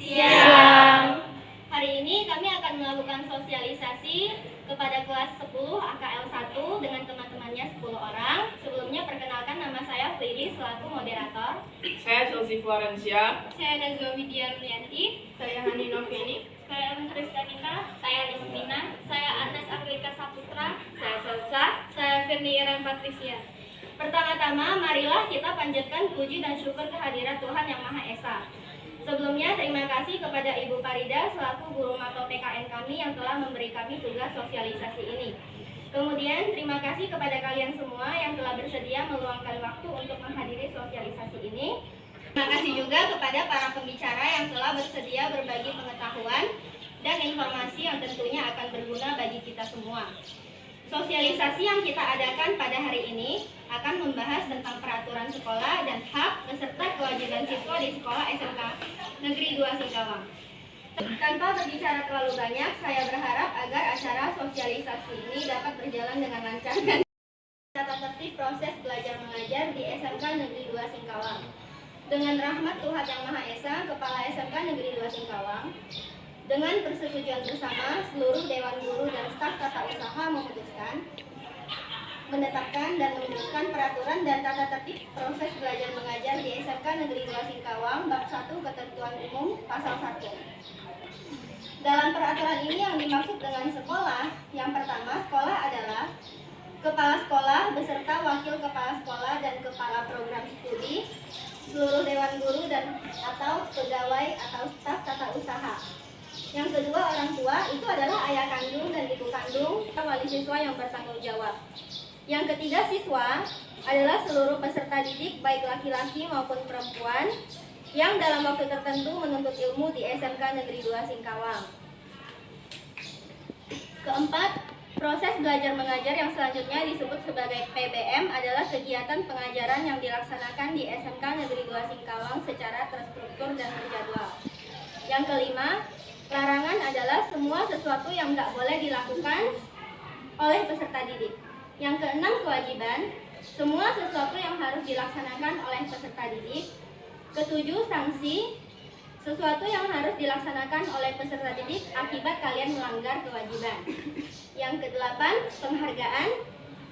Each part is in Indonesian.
Siang. Hari ini kami akan melakukan sosialisasi kepada kelas 10 AKL 1 dengan teman-temannya 10 orang. Sebelumnya perkenalkan, nama saya Fridi selaku moderator. Saya Chelsea Florencia. Saya Nazwa Widya Rulianti. Saya Hani Noviani. Saya Rizka Dinta. Saya Lismina. Saya Agnes Agrika Saputra. Saya Salsa. Saya Firni Iren Patricia. Pertama-tama, marilah kita panjatkan puji dan syukur kehadirat Tuhan Yang Maha Esa. Sebelumnya, terima kasih kepada Ibu Parida selaku guru mata PKN kami yang telah memberi kami tugas sosialisasi ini. Kemudian, terima kasih kepada kalian semua yang telah bersedia meluangkan waktu untuk menghadiri sosialisasi ini. Terima kasih juga kepada para pembicara yang telah bersedia berbagi pengetahuan dan informasi yang tentunya akan berguna bagi kita semua. Sosialisasi yang kita adakan pada hari ini akan membahas tentang peraturan sekolah dan hak beserta kewajiban siswa di sekolah SMK Negeri 2 Singkawang. Tanpa berbicara terlalu banyak, saya berharap agar acara sosialisasi ini dapat berjalan dengan lancar dan tata tertib proses belajar mengajar di SMK Negeri 2 Singkawang. Dengan rahmat Tuhan Yang Maha Esa, Kepala SMK Negeri 2 Singkawang, dengan persetujuan bersama, seluruh Dewan Guru dan staf tata usaha memutuskan, menetapkan dan meneruskan peraturan dan tata tertib proses belajar mengajar di SMK Negeri 2 Singkawang bab 1 Ketentuan Umum Pasal 1. Dalam peraturan ini yang dimaksud dengan sekolah, yang pertama, sekolah adalah kepala sekolah beserta wakil kepala sekolah dan kepala program studi, seluruh Dewan Guru dan atau pegawai atau staf tata usaha. Yang kedua, orang tua, itu adalah ayah kandung dan ibu kandung wali siswa yang bertanggung jawab. Yang ketiga, siswa adalah seluruh peserta didik baik laki-laki maupun perempuan yang dalam waktu tertentu menuntut ilmu di SMK Negeri 2 Singkawang. Keempat, proses belajar mengajar yang selanjutnya disebut sebagai PBM adalah kegiatan pengajaran yang dilaksanakan di SMK Negeri 2 Singkawang secara terstruktur dan terjadwal. Yang kelima, larangan adalah semua sesuatu yang tidak boleh dilakukan oleh peserta didik. Yang keenam, kewajiban, semua sesuatu yang harus dilaksanakan oleh peserta didik. Ketujuh, sanksi, sesuatu yang harus dilaksanakan oleh peserta didik akibat kalian melanggar kewajiban. Yang kedelapan, penghargaan,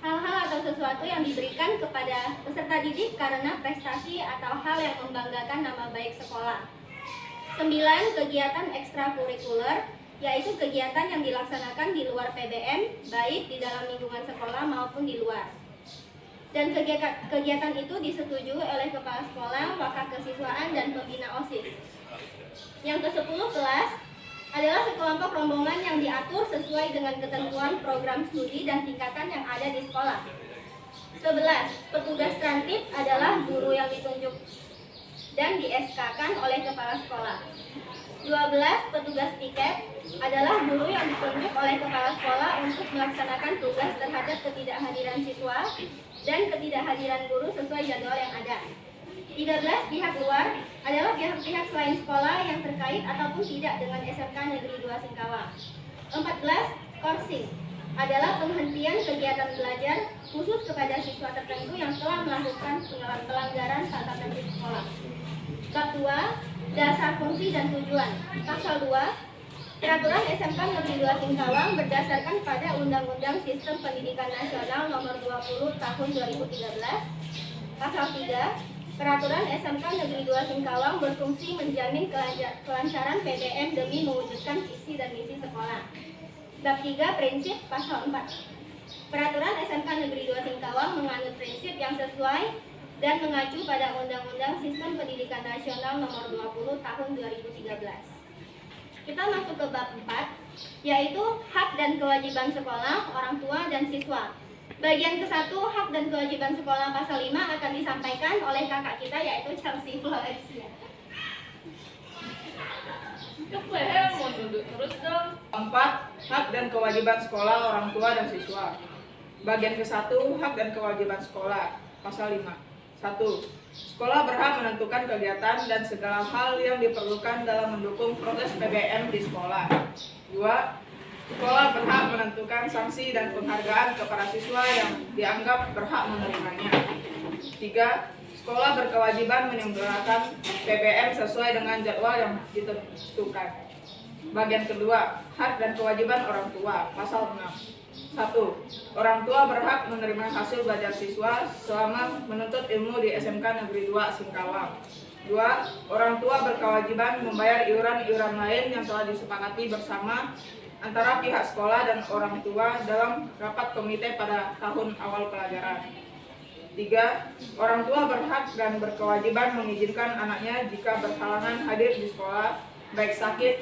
hal-hal atau sesuatu yang diberikan kepada peserta didik karena prestasi atau hal yang membanggakan nama baik sekolah. 9. Kegiatan ekstrakurikuler, yaitu kegiatan yang dilaksanakan di luar PBM, baik di dalam lingkungan sekolah maupun di luar. Dan kegiatan itu disetujui oleh kepala sekolah, wakil kesiswaan, dan pembina OSIS. Yang ke-10, kelas, adalah sekelompok rombongan yang diatur sesuai dengan ketentuan program studi dan tingkatan yang ada di sekolah. 11. Petugas transit adalah guru yang ditunjuk dan di SK-kan oleh kepala sekolah. 12. Petugas tiket adalah guru yang ditunjuk oleh kepala sekolah untuk melaksanakan tugas terhadap ketidakhadiran siswa dan ketidakhadiran guru sesuai jadwal yang ada. 13. Pihak luar adalah pihak-pihak selain sekolah yang terkait ataupun tidak dengan SMK Negeri 2 Singkawang. 14. Skorsing adalah penghentian kegiatan belajar khusus kepada siswa tertentu yang telah melakukan pelanggaran tata tertib sekolah. Bab 2, dasar fungsi dan tujuan. Pasal 2, Peraturan SMK Negeri 2 Singkawang berdasarkan pada Undang-Undang Sistem Pendidikan Nasional Nomor 20 Tahun 2013. Pasal 3, Peraturan SMK Negeri 2 Singkawang berfungsi menjamin kelancaran PBM demi mewujudkan visi dan misi sekolah. Bab 3, prinsip. Pasal 4, Peraturan SMK Negeri 2 Singkawang menganut prinsip yang sesuai dan mengacu pada Undang-Undang Sistem Pendidikan Nasional Nomor 20 Tahun 2013. Kita masuk ke bab 4, yaitu hak dan kewajiban sekolah, orang tua, dan siswa. Bagian ke-1, hak dan kewajiban sekolah pasal 5 akan disampaikan oleh kakak kita, yaitu Chelsea Florencia. Mau duduk terus dong. 4. Hak dan kewajiban sekolah, orang tua, dan siswa. Bagian ke-1, hak dan kewajiban sekolah, pasal 5. 1. Sekolah berhak menentukan kegiatan dan segala hal yang diperlukan dalam mendukung proses PBM di sekolah. 2. Sekolah berhak menentukan sanksi dan penghargaan kepada siswa yang dianggap berhak menerimanya. 3. Sekolah berkewajiban menyelenggarakan PBM sesuai dengan jadwal yang ditentukan. Bagian kedua, hak dan kewajiban orang tua, pasal 6. 1. Orang tua berhak menerima hasil belajar siswa selama menuntut ilmu di SMK Negeri 2 Singkawang. 2. Orang tua berkewajiban membayar iuran-iuran lain yang telah disepakati bersama antara pihak sekolah dan orang tua dalam rapat komite pada tahun awal pelajaran. 3. Orang tua berhak dan berkewajiban mengizinkan anaknya jika berhalangan hadir di sekolah, baik sakit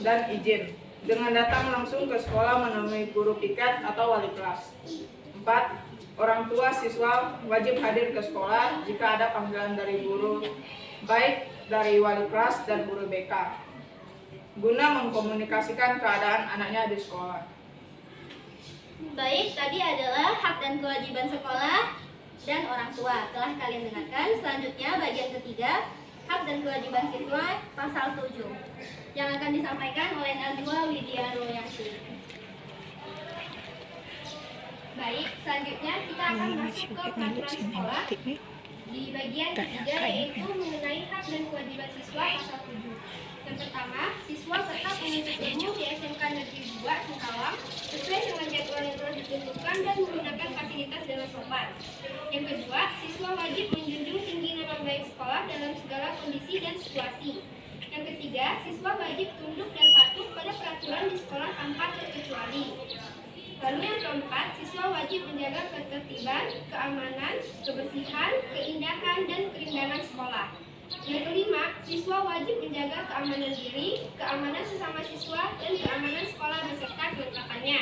dan izin, dengan datang langsung ke sekolah menemui guru piket atau wali kelas. 4. Orang tua siswa wajib hadir ke sekolah jika ada panggilan dari guru, baik dari wali kelas dan guru BK, guna mengkomunikasikan keadaan anaknya di sekolah. Baik, tadi adalah hak dan kewajiban sekolah dan orang tua. Telah kalian dengarkan. Selanjutnya bagian ketiga, hak dan kewajiban siswa, pasal 7, yang akan disampaikan oleh Najwa Widya Royati. Baik, selanjutnya kita akan masuk ke peraturan sekolah di bagian ketiga, yaitu mengenai hak dan kewajiban siswa, pasal 7. Yang pertama, siswa berhak menuntut ilmu di SMK Negeri 2 Singkawang sesuai dengan jadwal yang telah ditentukan dan menggunakan fasilitas dengan sopan. Yang kedua, siswa wajib menjunjung tinggi nama baik sekolah dalam segala kondisi dan situasi. Yang ketiga, siswa wajib tunduk dan patuh pada peraturan di sekolah tanpa terkecuali. Lalu yang keempat, siswa wajib menjaga ketertiban, keamanan, kebersihan, keindahan, dan keringanan sekolah. Yang kelima, siswa wajib menjaga keamanan diri, keamanan sesama siswa, dan keamanan sekolah beserta kelengkapannya.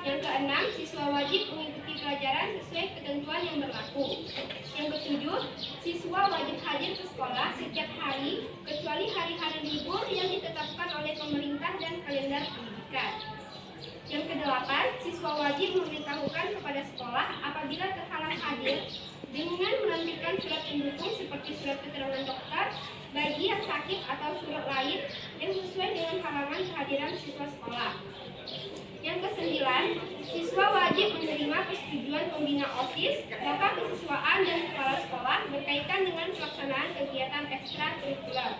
Yang keenam, siswa wajib mengikuti pelajaran sesuai ketentuan yang berlaku. Yang ketujuh, siswa wajib hadir ke sekolah setiap hari, kecuali hari-hari libur yang ditetapkan oleh pemerintah dan kalender pendidikan. Yang kedelapan, siswa wajib memberitahukan kepada sekolah apabila terhalang hadir dengan menampilkan surat pendukung seperti surat keterangan dokter bagi yang sakit atau surat lain yang sesuai dengan halangan kehadiran siswa sekolah. Yang kesembilan, siswa wajib menerima persetujuan pembina OSIS, bapak kesiswaan dan kepala sekolah berkaitan dengan pelaksanaan kegiatan ekstrakurikuler.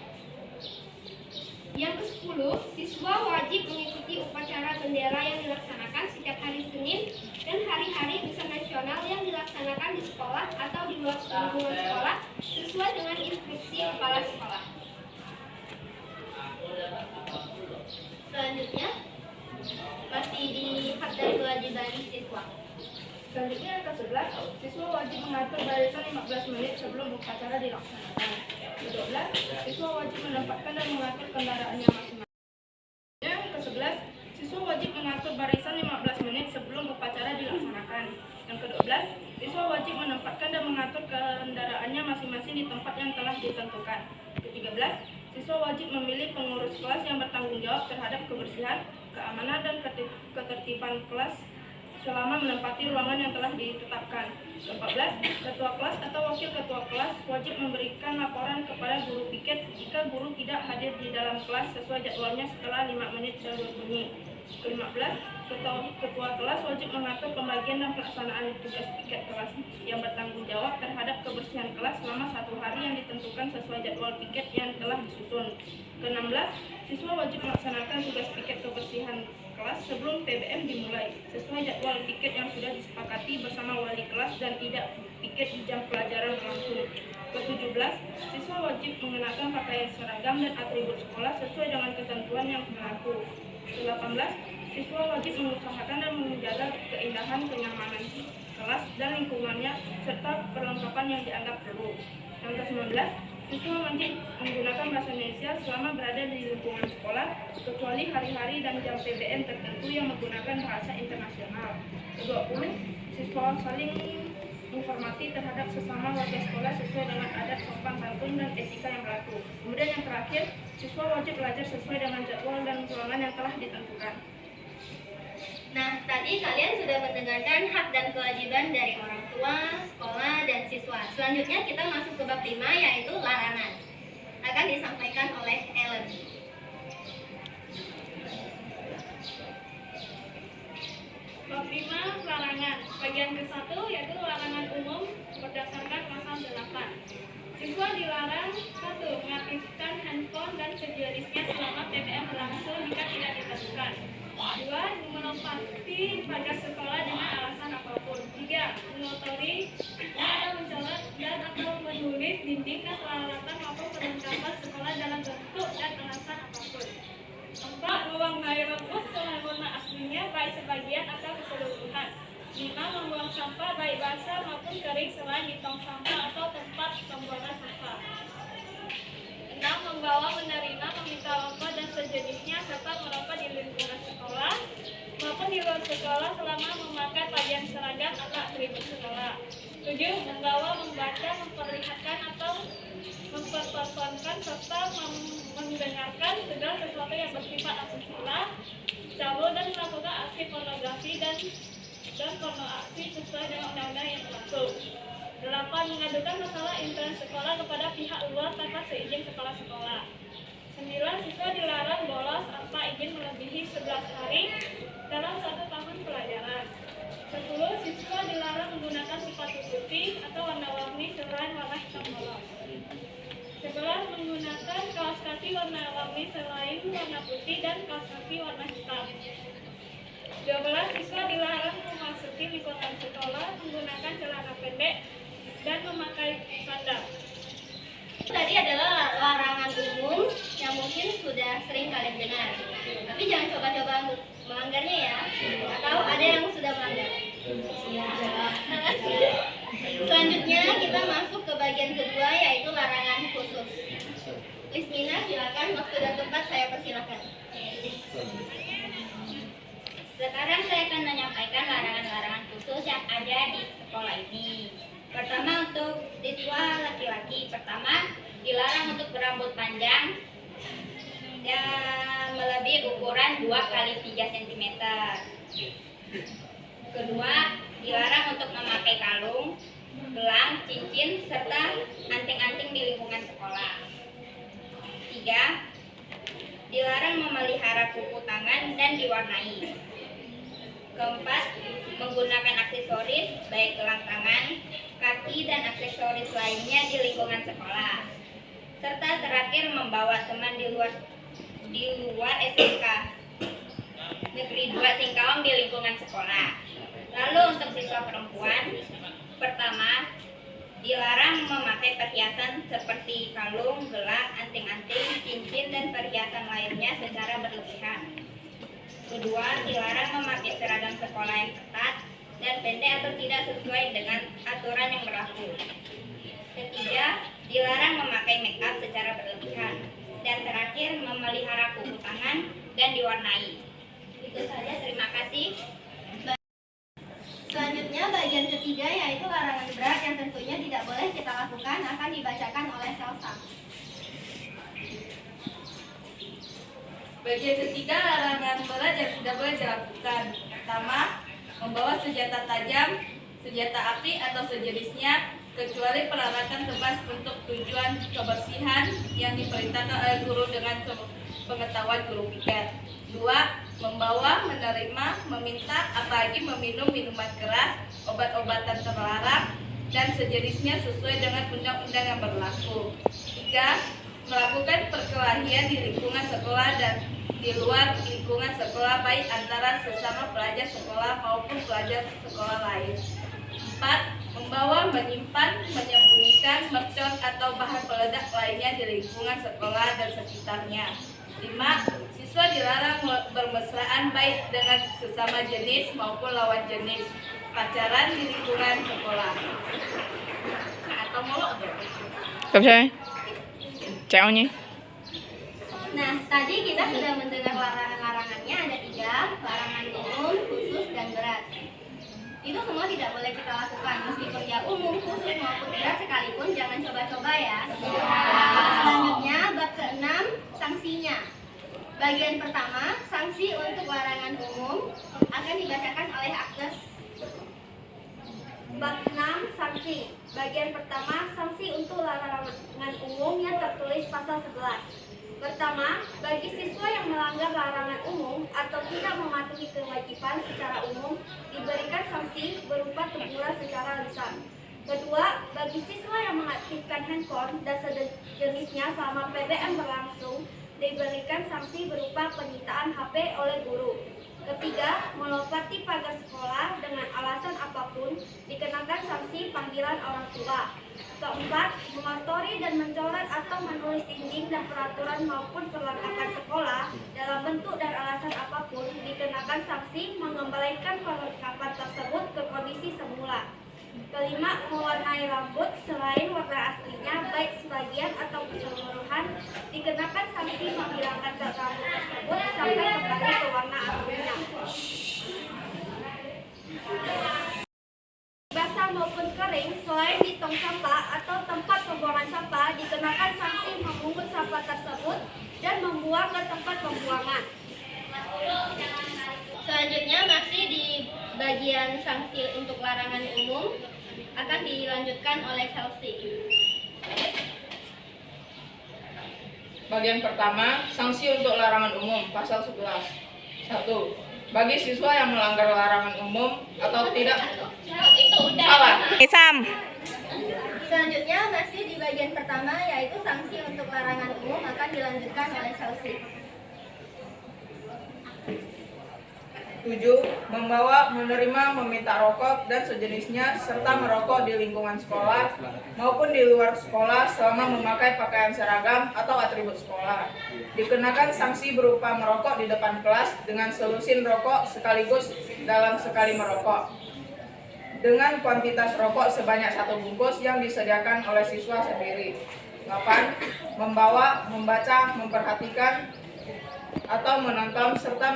Yang ke-10, siswa wajib mengikuti upacara bendera yang dilaksanakan setiap hari Senin dan hari-hari besar nasional yang dilaksanakan di sekolah atau di luar lingkungan sekolah sesuai dengan instruksi kepala sekolah. Selanjutnya, masih di hak dan kewajiban siswa. Selanjutnya yang ke-11, siswa wajib mengatur barisan 15 menit sebelum upacara dilaksanakan. Ke-12, siswa wajib menempatkan dan mengatur kendaraannya masing-masing. Yang ke-11, siswa wajib mengatur barisan 15 menit sebelum upacara dilaksanakan. Yang ke-12, siswa wajib menempatkan dan mengatur kendaraannya masing-masing di tempat yang telah ditentukan. Ke-13, siswa wajib memilih pengurus kelas yang bertanggung jawab terhadap kebersihan, keamanan, dan ketertiban kelas selama menempati ruangan yang telah ditetapkan. Ke-14, ketua kelas atau wakil ketua kelas wajib memberikan laporan kepada guru piket jika guru tidak hadir di dalam kelas sesuai jadwalnya setelah 5 menit bel berbunyi. Ke-15, ketua kelas wajib mengatur pembagian dan pelaksanaan tugas piket kelas yang bertanggung jawab terhadap kebersihan kelas selama 1 hari yang ditentukan sesuai jadwal piket yang telah disusun. Ke-16, siswa wajib melaksanakan tugas piket kebersihan kelas sebelum PBM dimulai sesuai jadwal piket yang sudah disepakati bersama wali kelas dan tidak piket di jam pelajaran langsung. Ke-17, siswa wajib mengenakan pakaian seragam dan atribut sekolah sesuai dengan ketentuan yang berlaku. Ke-18, siswa wajib mengusahakan dan menjaga keindahan, kenyamanan kelas dan lingkungannya serta perlengkapan yang dianggap perlu. Yang ke-19, siswa wajib menggunakan bahasa Indonesia selama berada di lingkungan sekolah, kecuali hari-hari dan jam PBM tertentu yang menggunakan bahasa internasional. Ke-20, siswa saling menghormati terhadap sesama warga sekolah sesuai dengan adat sopan santun dan etika yang berlaku. Kemudian yang terakhir, siswa wajib belajar sesuai dengan jadwal dan ruangan yang telah ditentukan. Nah, tadi kalian sudah mendengarkan hak dan kewajiban dari orang tua, sekolah, dan siswa. Selanjutnya kita masuk ke bab 5, yaitu larangan. Akan disampaikan oleh Ellen. Bab 5, larangan. Bagian ke-1 yaitu larangan umum berdasarkan pasal 8. menempati pagar sekolah dengan alasan apapun. 3. Mengotori atau mencoret dan atau menulis dinding dan peralatan maupun perlengkapan sekolah dalam bentuk dan alasan apapun. 4. Mewarnai rebus selain warna aslinya baik sebagian atau keseluruhan. 5. Membuang sampah baik basah maupun kering selain di tong sampah atau tempat pembuangan sampah. 6. Membawa, menerima, meminta rokok dan sejenisnya serta merokok di lingkungan sekolah maupun di luar sekolah selama memakai pakaian seragam atau atribut sekolah. 7. Membawa, membaca, memperlihatkan atau mempertontonkan serta mendengarkan segala sesuatu yang bersifat asusila, cabul dan melakukan aksi pornografi dan pornografi sesuai dengan undang-undang yang berlaku. 8. Mengadukan masalah internet sekolah kepada pihak luar tanpa seizin kepala sekolah. 9. Siswa dilarang bolos tanpa izin melebihi 11 hari dalam 1 tahun pelajaran. 10. Siswa dilarang menggunakan sepatu putih atau warna-warni selain warna hitam polos. 11. Menggunakan kaos kaki warna-warni selain warna putih dan kaos kaki warna hitam. 12. Siswa dilarang memasuki lingkungan sekolah menggunakan celana pendek dan memakai sandal. Tadi adalah larangan umum yang mungkin sudah sering kalian dengar. Tapi jangan coba-coba untuk melanggarnya ya. Atau ada yang sudah melanggar. Selanjutnya kita masuk ke bagian kedua yaitu larangan khusus. Lismina, silakan, waktu dan tempat saya persilakan. Sekarang saya akan menyampaikan larangan-larangan khusus yang ada di sekolah ini. Pertama untuk siswa laki-laki, pertama dilarang untuk berambut panjang dan melebihi ukuran 2 x 3 cm. Kedua, dilarang untuk memakai kalung, gelang, cincin, serta anting-anting di lingkungan sekolah. 3. Dilarang memelihara kuku tangan dan diwarnai. Keempat, menggunakan aksesoris baik gelang tangan, kaki, dan aksesoris lainnya di lingkungan sekolah. Serta terakhir, membawa teman di luar SMK Negeri 2 Singkawang di lingkungan sekolah. Lalu untuk siswa perempuan, pertama, dilarang memakai perhiasan seperti kalung, gelang, anting-anting, cincin, dan perhiasan lainnya secara berlebihan. Kedua, dilarang memakai seragam sekolah yang ketat dan pendek atau tidak sesuai dengan aturan yang berlaku. Ketiga, dilarang memakai make up secara berlebihan. Dan terakhir, memelihara kuku tangan dan diwarnai. Itu saja, terima kasih. Selanjutnya bagian ketiga yaitu larangan berat yang tentunya tidak boleh kita lakukan akan dibacakan oleh Selsa. Bagian ketiga larangan berat yang tidak boleh dilakukan. Pertama, membawa senjata tajam, senjata api atau sejenisnya kecuali peralatan tebas untuk tujuan kebersihan yang diperintahkan oleh guru dengan pengetahuan guru piket. 2. Membawa, menerima, meminta, apalagi meminum minuman keras, obat-obatan terlarang, dan sejenisnya sesuai dengan undang-undang yang berlaku. 3. Melakukan perkelahian di lingkungan sekolah dan di luar lingkungan sekolah baik antara sesama pelajar sekolah maupun pelajar sekolah lain. 4. Membawa, menyimpan, menyembunyikan mercon atau bahan peledak lainnya di lingkungan sekolah dan sekitarnya. 5. Siswa dilarang bermesraan baik dengan sesama jenis maupun lawan jenis, pacaran di lingkungan sekolah. Atau molok tuh. Ceweknya. Nah, tadi kita sudah mendengar larangan-larangannya ada 3, larangan umum, khusus, dan berat. Itu semua tidak boleh kita lakukan, meskipun ya umum, khusus, maupun berat sekalipun, jangan coba-coba ya. Selanjutnya, bab ke-6, sanksinya. Bagian pertama, sanksi untuk larangan umum akan dibacakan oleh Agnes. Bab 6, sanksi. Bagian pertama, sanksi untuk larangan umum yang tertulis pasal 11. Pertama, bagi siswa yang melanggar larangan umum atau tidak mematuhi kewajiban secara umum, diberikan sanksi berupa teguran secara lisan. Kedua, bagi siswa yang mengaktifkan handphone dan sejenisnya selama PBM berlangsung, diberikan sanksi berupa penyitaan HP oleh guru. Ketiga, melompati pagar sekolah dengan alasan apapun dikenakan sanksi panggilan orang tua. Keempat, mengotori dan mencoret atau menulis dinding dan peraturan maupun perlengkapan sekolah dalam bentuk dan alasan apapun dikenakan sanksi mengembalikan perlengkapan tersebut ke kondisi semula. Kelima, mewarnai rambut selain warna aslinya baik sebagian atau keseluruhan dikenakan sanksi menghilangkan cat rambut tersebut sampai kembali ke warna aslinya. Basah maupun kering selain di tong sampah atau tempat pembuangan sampah dikenakan sanksi memungut sampah tersebut dan membuang ke tempat pembuangan. Selanjutnya masih di bagian sanksi untuk larangan umum akan dilanjutkan oleh Chelsea. Bagian pertama, sanksi untuk larangan umum, pasal 11. 1. Bagi siswa yang melanggar larangan umum atau tidak salah. Selanjutnya masih di bagian pertama yaitu sanksi untuk larangan umum akan dilanjutkan oleh Chelsea. 7. Membawa, menerima, meminta rokok dan sejenisnya serta merokok di lingkungan sekolah maupun di luar sekolah selama memakai pakaian seragam atau atribut sekolah. Dikenakan sanksi berupa merokok di depan kelas dengan selusin rokok sekaligus dalam sekali merokok dengan kuantitas rokok sebanyak 1 bungkus yang disediakan oleh siswa sendiri. 8. Membawa, membaca, memperhatikan atau menonton serta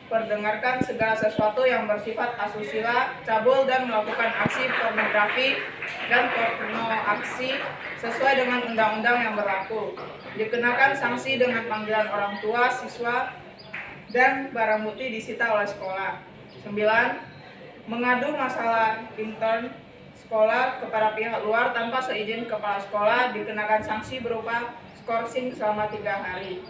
memperdengarkan segala sesuatu yang bersifat asusila, cabul dan melakukan aksi pornografi dan pornoaksi sesuai dengan undang-undang yang berlaku. Dikenakan sanksi dengan panggilan orang tua, siswa, dan barang bukti disita oleh sekolah. 9. Mengadu masalah intern sekolah kepada pihak luar tanpa seizin kepala sekolah dikenakan sanksi berupa skorsing selama 3 hari.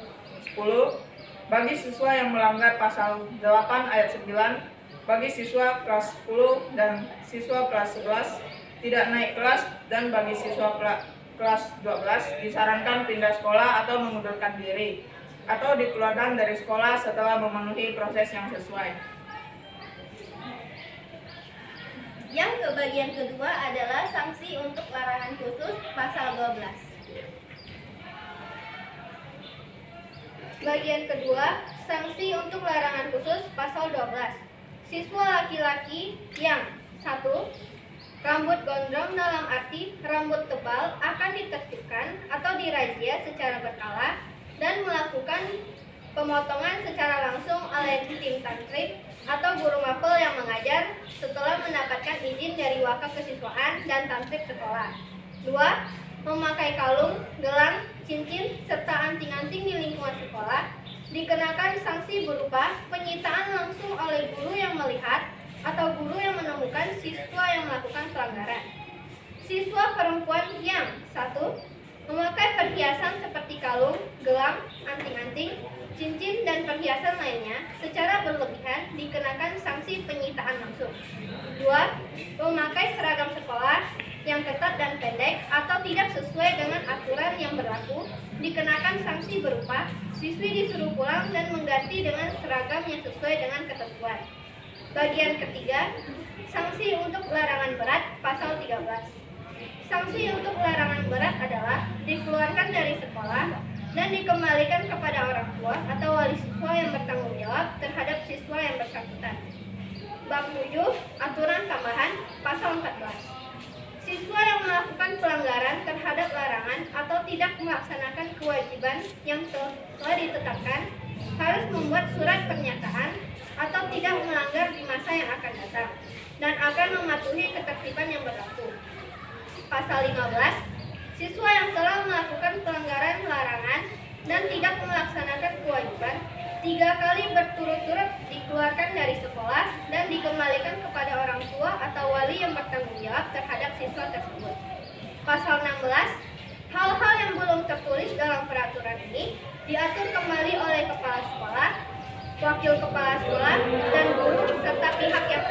10. Bagi siswa yang melanggar pasal 8 ayat 9, bagi siswa kelas 10 dan siswa kelas 11 tidak naik kelas dan bagi siswa kelas 12 disarankan pindah sekolah atau mengundurkan diri atau dikeluarkan dari sekolah setelah memenuhi proses yang sesuai. Yang ke bagian kedua adalah sanksi untuk larangan khusus pasal 12. Bagian kedua, sanksi untuk larangan khusus pasal 12. Siswa laki-laki yang 1. Rambut gondrong dalam arti rambut tebal akan ditertibkan atau dirazia secara berkala dan melakukan pemotongan secara langsung oleh tim tantrip atau guru mapel yang mengajar setelah mendapatkan izin dari wakaf kesiswaan dan tantrip sekolah. 2. Memakai kalung, gelang, cincin, serta anting-anting di lingkungan sekolah dikenakan sanksi berupa penyitaan langsung oleh guru yang melihat atau guru yang menemukan siswa yang melakukan pelanggaran. Siswa perempuan yang 1. Memakai perhiasan seperti kalung, gelang, anting-anting, cincin, dan perhiasan lainnya secara berlebihan dikenakan sanksi penyitaan langsung. 2. Memakai seragam sekolah yang ketat dan pendek atau tidak sesuai dengan aturan yang berlaku dikenakan sanksi berupa siswi disuruh pulang dan mengganti dengan seragam yang sesuai dengan ketentuan. Bagian ketiga, sanksi untuk larangan berat pasal 13. Sanksi untuk larangan berat adalah dikeluarkan dari sekolah dan dikembalikan kepada orang tua atau wali siswa yang bertanggung jawab terhadap siswa yang bersangkutan. Bab 7, aturan tambahan pasal 14. Siswa yang melakukan pelanggaran terhadap larangan atau tidak melaksanakan kewajiban yang telah ditetapkan harus membuat surat pernyataan atau tidak melanggar di masa yang akan datang dan akan mematuhi ketertiban yang berlaku. Pasal 15. Siswa yang telah melakukan pelanggaran larangan dan tidak melaksanakan kewajiban 3 kali berturut-turut dikeluarkan dari sekolah dan dikembalikan kepada orang tua atau wali yang bertanggung jawab terhadap siswa tersebut. Pasal 16. Hal-hal yang belum tertulis dalam peraturan ini diatur kembali oleh kepala sekolah, wakil kepala sekolah, dan guru serta pihak yang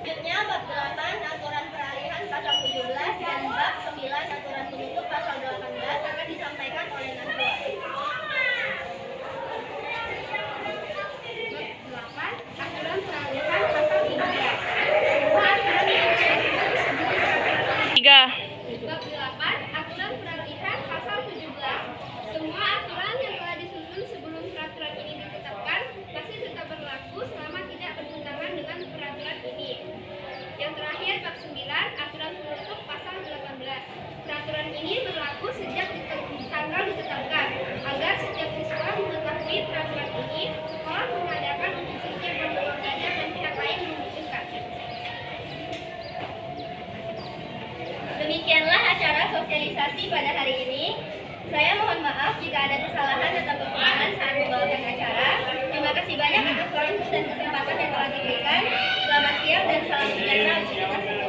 selanjutnya bab 8 aturan peralihan pasal 17 dan bab 9 aturan penutup pasal 18 akan disampaikan oleh Najwa. pada hari ini. Saya mohon maaf jika ada kesalahan atau kekurangan saat membawakan acara. Terima kasih banyak atas waktu dan kesempatan yang telah diberikan. Selamat siang dan salam sejahtera untuk kita semua.